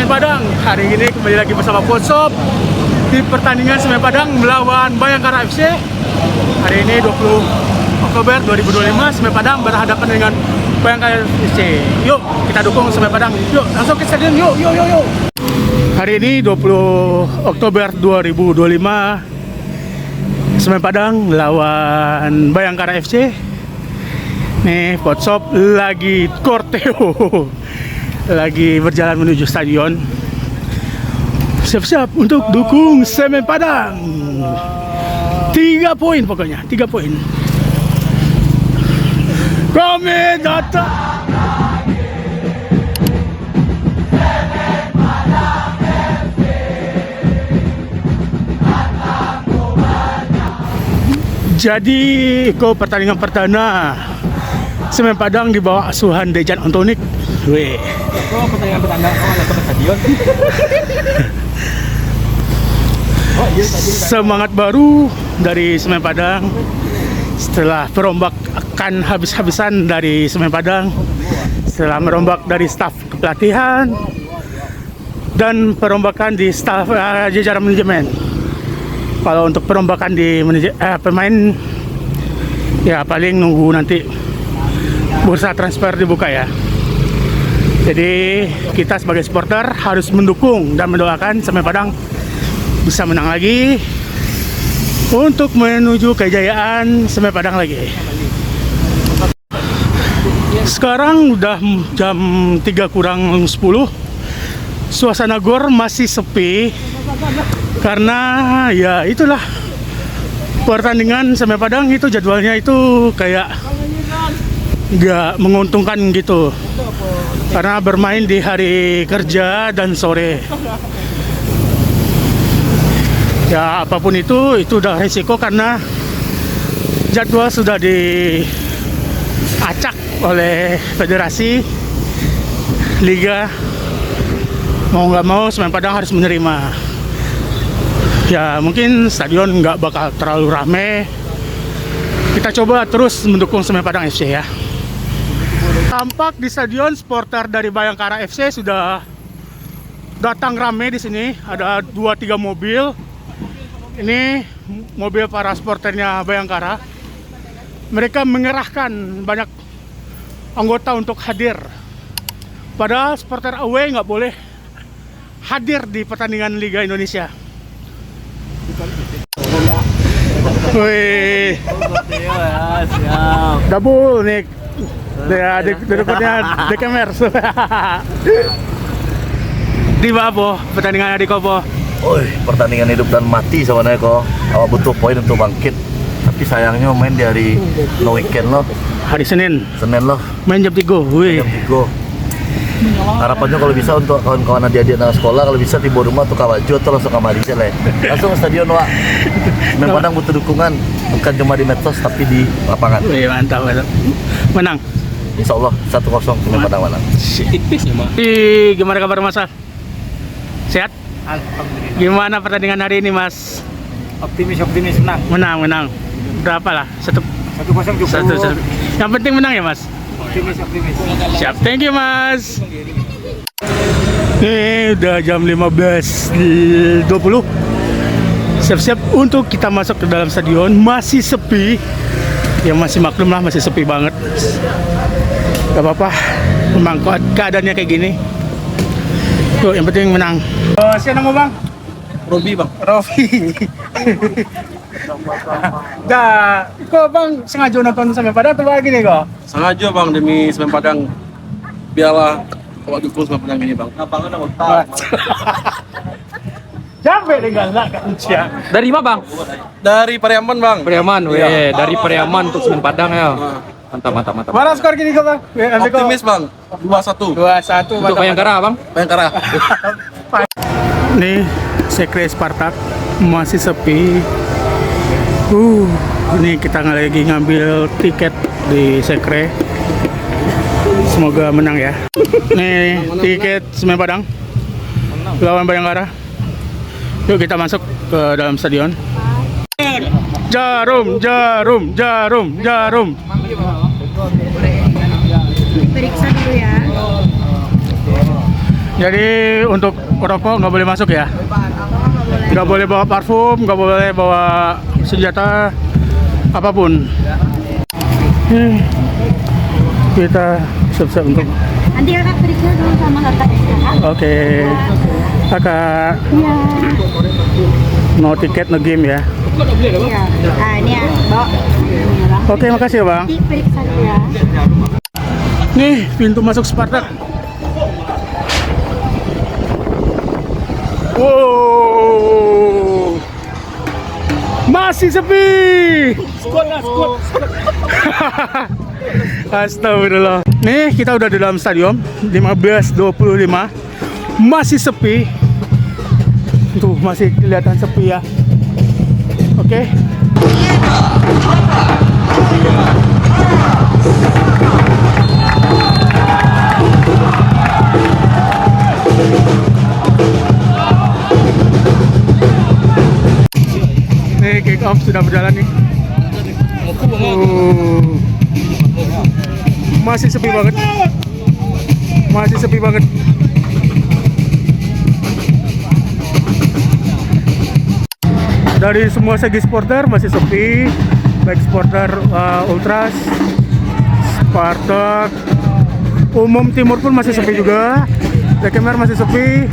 Semen Padang. Hari ini kembali lagi bersama Potsop di pertandingan Semen Padang melawan Bayangkara FC. Hari ini 20 Oktober 2025, Semen Padang berhadapan dengan Bayangkara FC. Yuk kita dukung Semen Padang. Yuk langsung ke stadion. Yuk. Hari ini 20 Oktober 2025, Semen Padang lawan Bayangkara FC. Nih Potsop lagi korteo, lagi berjalan menuju stadion. Siap-siap untuk dukung Semen Padang. 3 poin pokoknya, 3 poin. Kami datang. Jadi ke pertandingan perdana Semen Padang di bawah asuhan Dejan Antonik. Weh. Oh, pertandingan perdana ke stadion. Semangat baru dari Semen Padang setelah perombakan habis-habisan dari Semen Padang, setelah merombak dari staf kepelatihan dan perombakan di staf jajaran manajemen. Kalau untuk perombakan di pemain ya paling nunggu nanti bursa transfer dibuka ya. Jadi kita sebagai supporter harus mendukung dan mendoakan Semen Padang bisa menang lagi untuk menuju kejayaan Semen Padang lagi. Sekarang udah jam 3 kurang 10. Suasana gor masih sepi karena ya itulah pertandingan Semen Padang itu jadwalnya itu kayak nggak menguntungkan gitu karena bermain di hari kerja dan sore. Ya apapun itu udah resiko karena jadwal sudah diacak oleh federasi liga. Mau nggak mau Semen Padang harus menerima. Ya mungkin stadion nggak bakal terlalu rame. Kita coba terus mendukung Semen Padang FC ya. Tampak di stadion supporter dari Bayangkara FC sudah datang rame di sini. Ada 2-3 mobil. Ini mobil para supporternya Bayangkara. Mereka mengerahkan banyak anggota untuk hadir. Padahal supporter away nggak boleh hadir di pertandingan Liga Indonesia. Wih, double nih. Ya, dekatnya Dekemer. Di apa pertandingan adik apa? Oi, pertandingan hidup dan mati sebenarnya kok. Awak butuh poin untuk bangkit. Tapi sayangnya main di hari no weekend loh. Hari Senin Loh. main jam 3. Wih. Jam 3. Harapannya kalau bisa untuk kawan-kawan adik-adik anak sekolah kalau bisa tiba rumah tuh Kawaju atau langsung ke Malaysia lah. Langsung ke stadion wak. Semen Padang butuh dukungan bukan cuma di medsos tapi di lapangan. Wih, mantap. Menang. Insya Allah 1-0 Semen Padang menang. Tipis ya, Mas. Gimana kabar Mas? Sehat? Alhamdulillah. Gimana pertandingan hari ini Mas? Optimis menang. Menang. Berapa lah? 1-0 1-0 cukup. Yang penting menang ya Mas? Optimis. Siap, thank you Mas. Ini udah jam 15.20. Siap-siap untuk kita masuk ke dalam stadion. Masih sepi. Ya masih maklum lah, masih sepi banget. Gak apa-apa, memang keadaannya kayak gini. Tuh, yang penting menang. Siapa nama bang? Robi, Bang. Rofi. Dah, kok bang sengaja nonton Semen Padang atau gini kok? Sengaja, Bang, demi Semen Padang. Biarlah awak dukung Semen Padang ini, Bang. Abang kan otak. Capek deh galak kan siang. Dari mana, Bang? Dari Pariaman, Bang. Pariaman, weh. Dari Pariaman untuk Semen Padang ya. Mantap. Mana skor gini kok bang? Optimis, Bang. 2-1. 2-1. Untuk Bayangkara, Bang. Bayangkara. Nih, Sekre Spartak masih sepi. Ini kita lagi ngambil tiket di Sekre. Semoga menang ya. Nih, tiket Semen Padang lawan Bayangkara. Yuk kita masuk ke dalam stadion. Jarum. Periksa dulu ya. Jadi untuk rokok nggak boleh masuk ya? Nggak boleh bawa parfum, nggak boleh bawa senjata apapun. Kita siap-siap untuk. Nanti kakak periksa dulu sama kakak. Oke, kakak. Iya. No tiket, no game ya. Iya. Ah ini ya, bawa. Oke, makasih ya bang. Nanti periksa dulu ya. Nih pintu masuk Spartak. Wow, masih sepi. Astagfirullah. Nih kita udah di dalam stadion 15.25, masih sepi. Tuh masih kelihatan sepi ya. Oke. Nih kick off sudah berjalan nih. Masih sepi banget. Masih sepi banget. Dari semua segi supporter masih sepi, baik supporter Ultras, Spartak, umum Timur pun masih sepi juga. Lekemer masih sepi.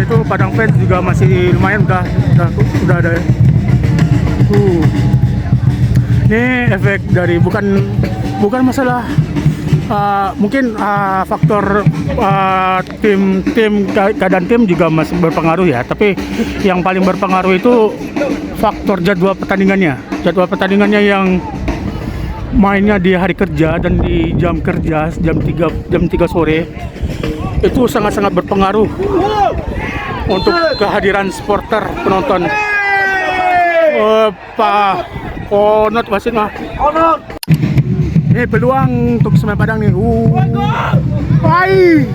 Itu Padang fans juga masih lumayan udah ada. Ini efek dari bukan masalah mungkin faktor tim keadaan tim juga masih berpengaruh ya, tapi yang paling berpengaruh itu faktor jadwal pertandingannya yang mainnya di hari kerja dan di jam kerja jam 3 sore itu sangat-sangat berpengaruh untuk kehadiran supporter penonton. Pak Konot wasit mah. Ini peluang untuk Semen Padang nih. Hai.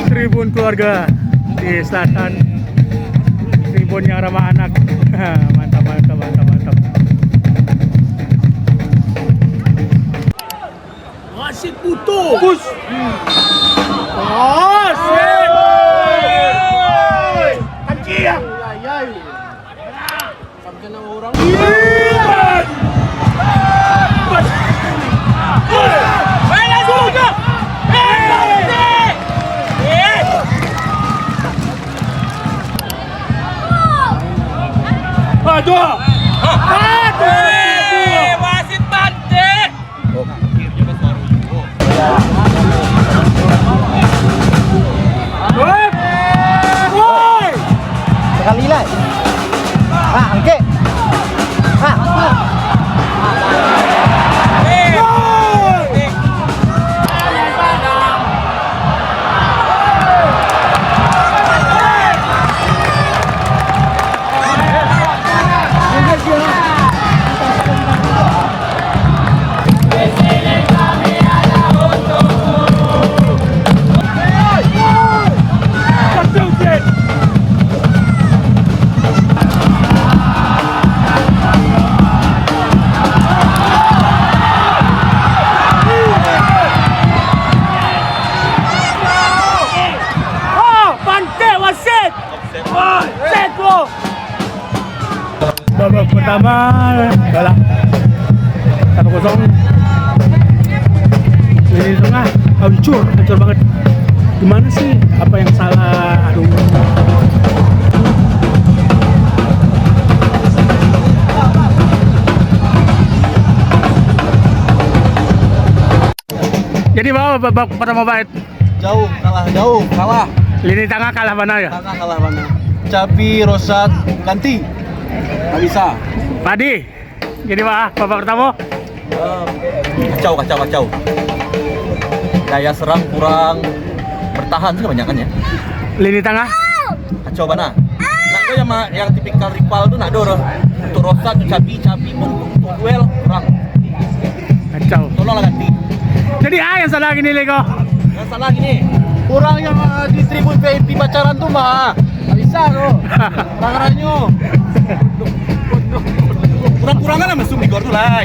Tribun keluarga di selatan. Tribun yang ramah anak. Mantap. Wasit butuh. Bus. Wasit. Anjir. Wasit bandit. Sekali lah. Angke. Babak pertama kalah 1-0. Lini tengah hancur banget. Gimana sih? Apa yang salah? Aduh. Jadi babak pertama Bait. Jauh kalah. Lini tengah kalah mana ya? Tengah kalah mana? Capi, Rosat, ganti. Nggak bisa. Padi. Jadi babak pertama Kacau. Daya serang kurang, bertahan sih kebanyakan ya. lini tengah. Kacau mana? Nah, itu yang tipikal rival tuh nak dorong. Untuk Rosa tuh capi pun untuk duel kurang. Kacau. Tolonglah ganti. Jadi yang salah gini Lego. Yang salah gini. Kurang yang di tribun VIP pacaran tuh mah. Nggak bisa loh. Rangannya. Kurang-kurangan lah mesum di gor tuh lah.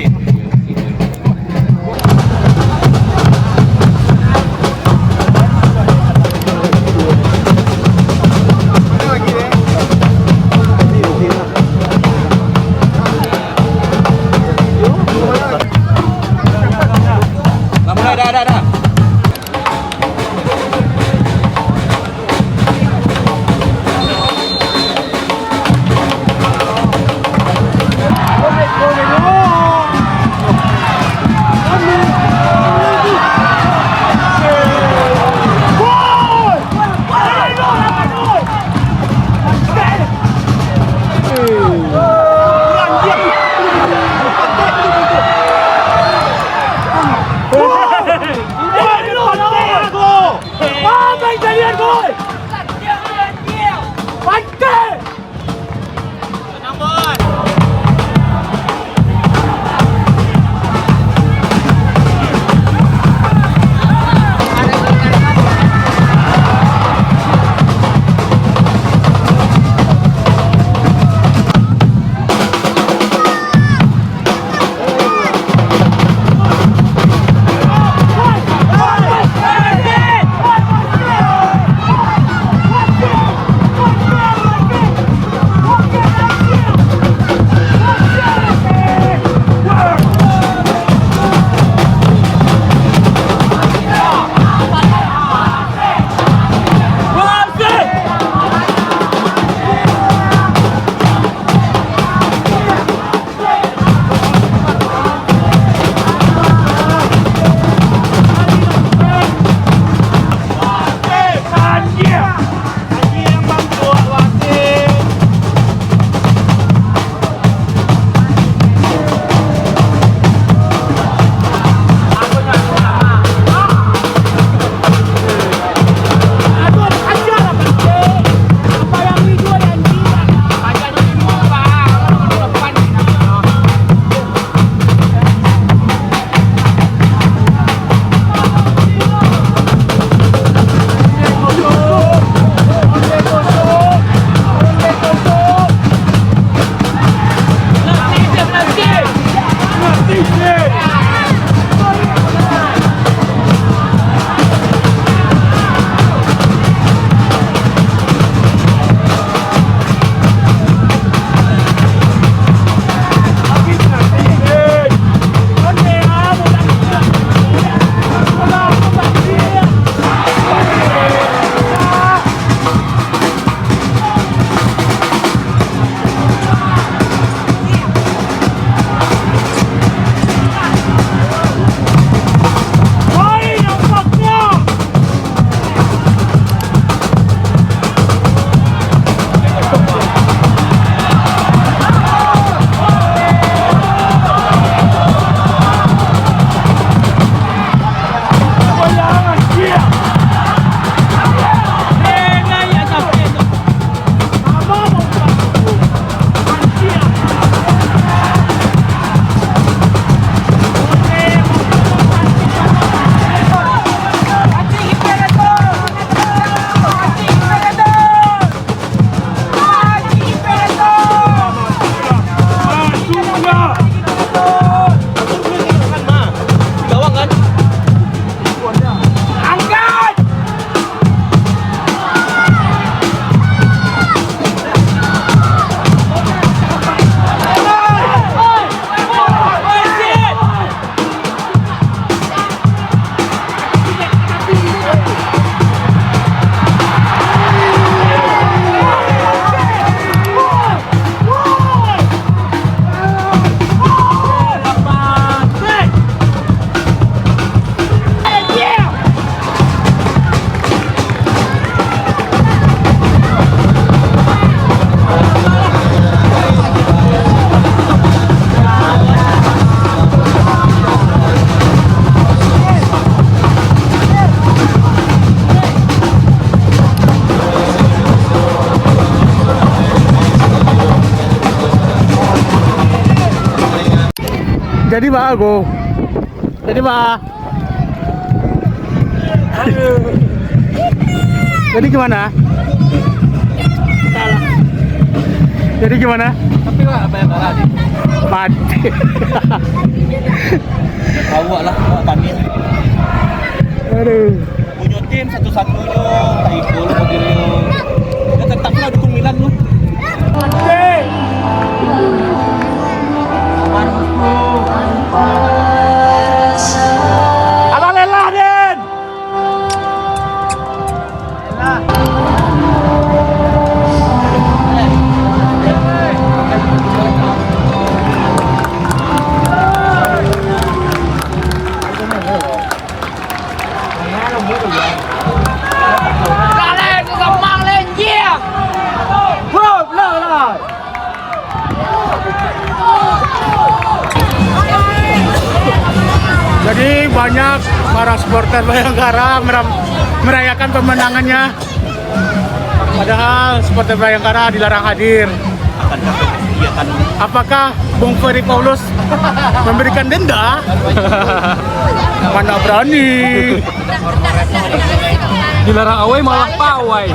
Jadi Pak Go. Jadi Pak. Jadi gimana? Jadi gimana? Tapi Pak, apa yang kalah nih? Mati. Awak lah, panik. Aduh. Punya tim satu-satunya, tak ikut lu begini. Ya tetaplah dukung Milan lu. Ala lelah Den. Jadi banyak para supporter Bayangkara merayakan kemenangannya. Padahal supporter Bayangkara dilarang hadir. Apakah Bung Ferry Paulus memberikan denda? Mana berani. Dilarang away malah pawai.